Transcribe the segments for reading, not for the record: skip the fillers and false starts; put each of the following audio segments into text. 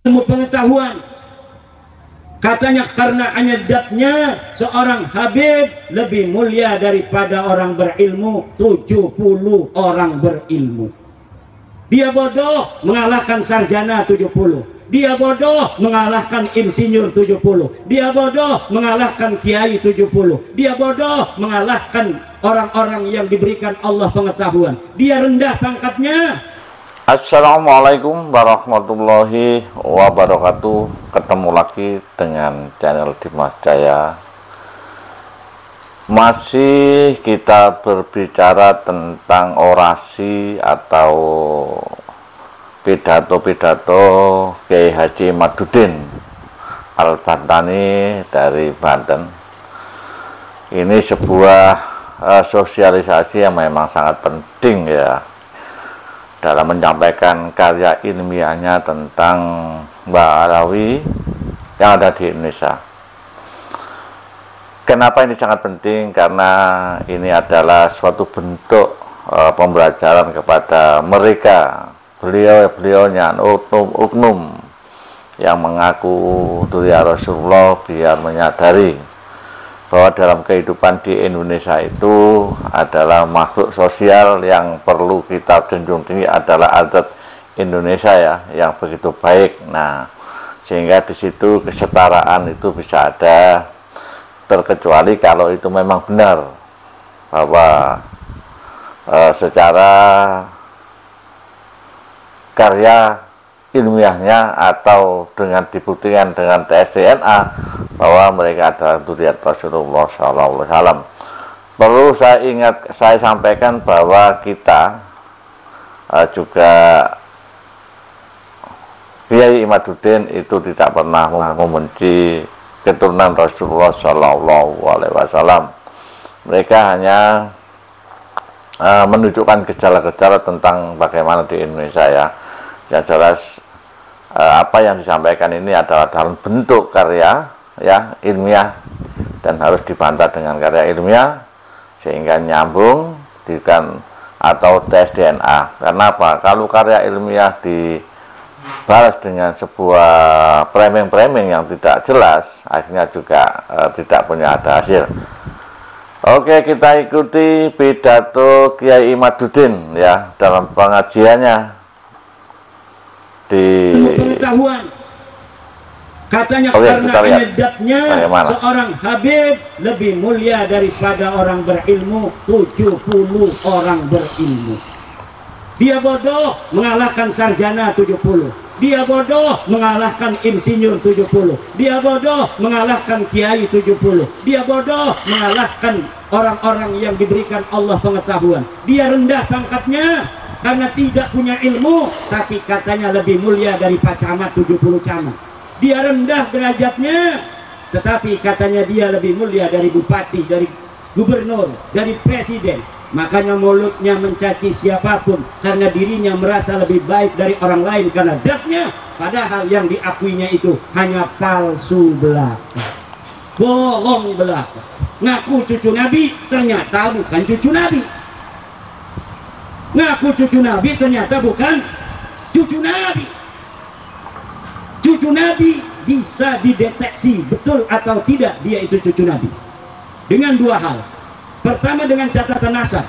ilmu pengetahuan. Katanya karena anyadatnya seorang Habib lebih mulia daripada orang berilmu 70 orang berilmu. Dia bodoh mengalahkan sarjana 70. Dia bodoh mengalahkan insinyur 70. Dia bodoh mengalahkan kiai 70. Dia bodoh mengalahkan orang-orang yang diberikan Allah pengetahuan. Dia rendah pangkatnya. Assalamualaikum warahmatullahi wabarakatuh. Ketemu lagi dengan channel Dimas Jaya. Masih kita berbicara tentang orasi atau pidato-pidato Kiai Haji Imaduddin Al-Bantani dari Banten. Ini sebuah sosialisasi yang memang sangat penting ya, dalam menyampaikan karya ilmiahnya tentang Mbah Alawi yang ada di Indonesia. Kenapa ini sangat penting? Karena ini adalah suatu bentuk pembelajaran kepada mereka, beliau-beliaunya, oknum yang mengaku duri Rasulullah, biar menyadari bahwa dalam kehidupan di Indonesia itu adalah makhluk sosial yang perlu kita junjung tinggi, adalah adat Indonesia ya, yang begitu baik. Nah, sehingga di situ kesetaraan itu bisa ada, terkecuali kalau itu memang benar bahwa secara karya ilmiahnya atau dengan dibuktikan dengan tes DNA bahwa mereka adalah dzurriyyat Rasulullah SAW. Perlu saya sampaikan bahwa kita juga Kiai Imaduddin itu tidak pernah membenci keturunan Rasulullah SAW. Mereka hanya menunjukkan gejala-gejala tentang bagaimana di Indonesia ya. Yang jelas apa yang disampaikan ini adalah dalam bentuk karya ya, ilmiah, dan harus dibantah dengan karya ilmiah sehingga nyambung dengan atau tes DNA. Kenapa? Kalau karya ilmiah dibalas dengan sebuah framing-framing yang tidak jelas, akhirnya juga tidak punya ada hasil. Oke, kita ikuti pidato Kiai Imaduddin ya dalam pengajiannya di pengetahuan. Katanya karena anyadatnya seorang Habib lebih mulia daripada orang berilmu 70 orang berilmu. Dia bodoh mengalahkan sarjana 70. Dia bodoh mengalahkan insinyur 70. Dia bodoh mengalahkan kiai 70. Dia bodoh mengalahkan orang-orang yang diberikan Allah pengetahuan. Dia rendah pangkatnya karena tidak punya ilmu, tapi katanya lebih mulia dari Pak Camat 70 camat. Dia rendah derajatnya, tetapi katanya dia lebih mulia dari bupati, dari gubernur, dari presiden. Makanya mulutnya mencaci siapapun karena dirinya merasa lebih baik dari orang lain karena datnya, padahal yang diakuinya itu hanya palsu belaka, bohong belaka. Ngaku cucu Nabi, ternyata bukan cucu Nabi. Ngaku cucu Nabi, ternyata bukan cucu Nabi. Cucu Nabi bisa dideteksi betul atau tidak dia itu cucu Nabi dengan dua hal. Pertama, dengan catatan nasab.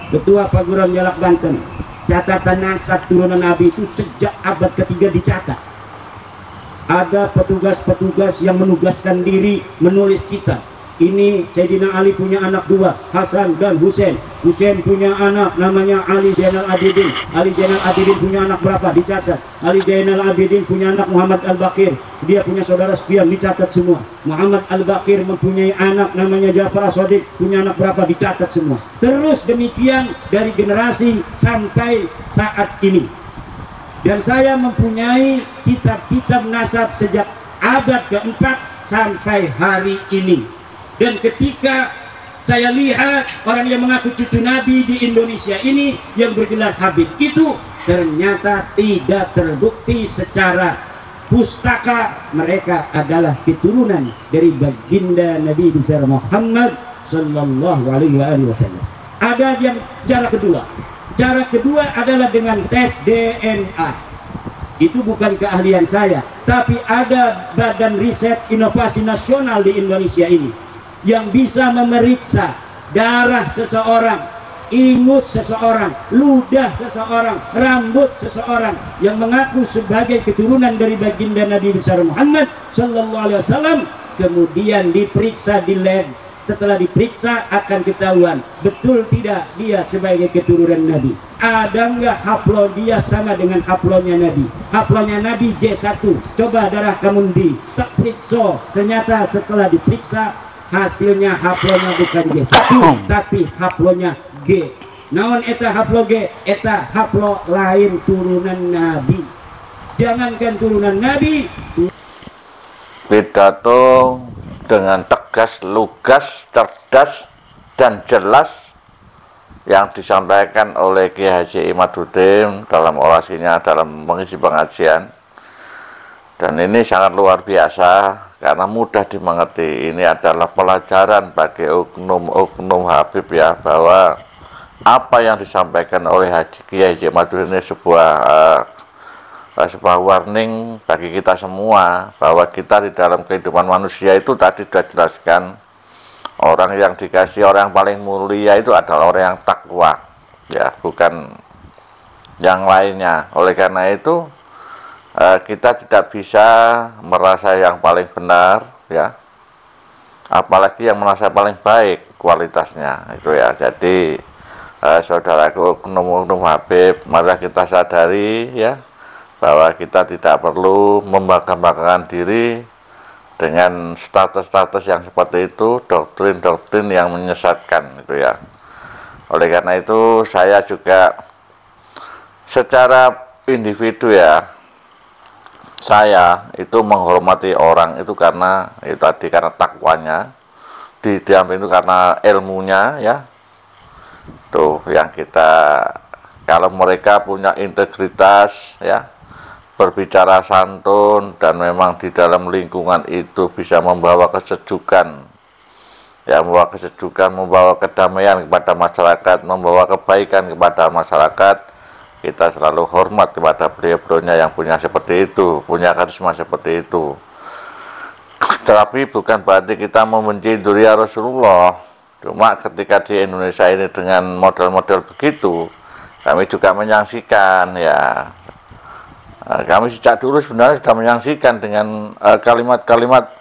Ketua Paguram Jalak Banten, catatan nasab turunan Nabi itu sejak abad ketiga dicatat. Ada petugas-petugas yang menugaskan diri menulis kitab. Ini Sayyidina Ali punya anak dua, Hasan dan Husain. Husain punya anak namanya Ali Zainal Abidin. Ali Zainal Abidin punya anak berapa? Dicatat. Ali Zainal Abidin punya anak Muhammad Al-Baqir. Dia punya saudara sekian, dicatat semua. Muhammad Al-Baqir mempunyai anak namanya Ja'far As-Shadiq, punya anak berapa? Dicatat semua. Terus demikian dari generasi sampai saat ini. Dan saya mempunyai kitab-kitab nasab sejak abad keempat sampai hari ini. Dan ketika saya lihat orang yang mengaku cucu Nabi di Indonesia ini yang bergelar Habib itu ternyata tidak terbukti secara pustaka mereka adalah keturunan dari baginda Nabi besar Muhammad Sallallahu Alaihi Wasallam. Ada yang cara kedua adalah dengan tes DNA. Itu bukan keahlian saya, tapi ada Badan Riset Inovasi Nasional di Indonesia ini yang bisa memeriksa darah seseorang, ingus seseorang, ludah seseorang, rambut seseorang yang mengaku sebagai keturunan dari baginda Nabi besar Muhammad Sallallahu Alaihi Wasallam, kemudian diperiksa di lab. Setelah diperiksa akan ketahuan betul tidak dia sebagai keturunan Nabi. Ada nggak haplo dia sama dengan haplonya Nabi? Haplonya Nabi J1. Coba darah kamu di tak periksa. Ternyata setelah diperiksa hasilnya haplonya bukan J1 tapi haplonya G. Naon eta haplo G? Eta haplo lain turunan Nabi. Jangankan turunan Nabi, pidato dengan tegas, lugas, cerdas, dan jelas yang disampaikan oleh Kiai Haji Imaduddin dalam orasinya dalam mengisi pengajian. Dan ini sangat luar biasa karena mudah dimengerti. Ini adalah pelajaran bagi oknum Habib ya, bahwa apa yang disampaikan oleh Kiai Haji Imaduddin ini sebuah warning bagi kita semua, bahwa kita di dalam kehidupan manusia itu tadi sudah jelaskan, orang yang dikasih orang yang paling mulia itu adalah orang yang takwa ya, bukan yang lainnya. Oleh karena itu kita tidak bisa merasa yang paling benar ya, apalagi yang merasa paling baik kualitasnya itu ya. Jadi saudaraku oknum Habib, mari kita sadari ya, bahwa kita tidak perlu membangga-banggakan diri dengan status-status yang seperti itu, doktrin-doktrin yang menyesatkan itu ya. Oleh karena itu saya juga secara individu ya, saya itu menghormati orang itu karena itu tadi, karena takwanya, di dalam itu karena ilmunya ya. Tuh yang kita, kalau mereka punya integritas ya, berbicara santun, dan memang di dalam lingkungan itu bisa membawa kesejukan ya, membawa kesejukan, membawa kedamaian kepada masyarakat, membawa kebaikan kepada masyarakat, kita selalu hormat kepada beliau-beliaunya yang punya seperti itu, punya karisma seperti itu. Tapi bukan berarti kita membenci dzurriyyah Rasulullah. Cuma ketika di Indonesia ini dengan model-model begitu, kami juga menyaksikan ya, kami sejak dulu sebenarnya sudah menyaksikan dengan kalimat-kalimat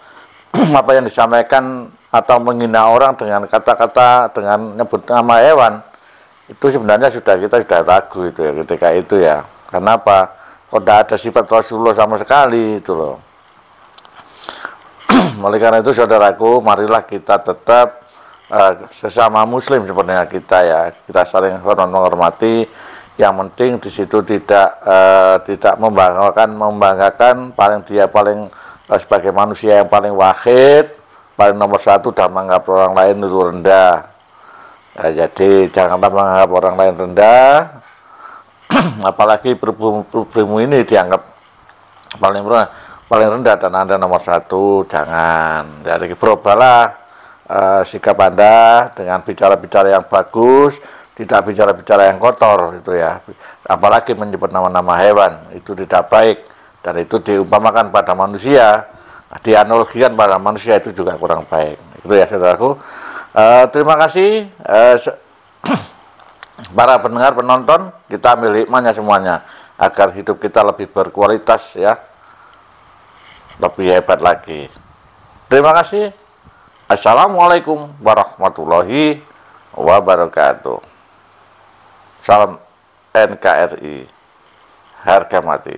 apa yang disampaikan atau menghina orang dengan kata-kata, dengan nyebut nama hewan, itu sebenarnya kita sudah ragu itu ya ketika itu ya. Kenapa? Kok tidak ada sifat Rasulullah sama sekali itu loh. Oleh karena itu saudaraku, marilah kita tetap sesama muslim sebenarnya kita ya, kita saling menghormati. Yang penting di situ tidak membanggakan paling sebagai manusia yang paling wahid, paling nomor satu, dan menganggap orang lain itu rendah. Jadi janganlah menganggap orang lain rendah, apalagi pribumi ini dianggap paling rendah dan Anda nomor satu. Jangan. Jadi berubahlah sikap Anda dengan bicara-bicara yang bagus, tidak bicara-bicara yang kotor itu ya. Apalagi menyebut nama-nama hewan, itu tidak baik, dan itu diumpamakan pada manusia, dianalogikan pada manusia, itu juga kurang baik. Itu ya saudaraku. Terima kasih para pendengar, penonton, kita ambil hikmahnya semuanya agar hidup kita lebih berkualitas ya, lebih hebat lagi. Terima kasih. Assalamualaikum warahmatullahi wabarakatuh. Salam NKRI, harga mati.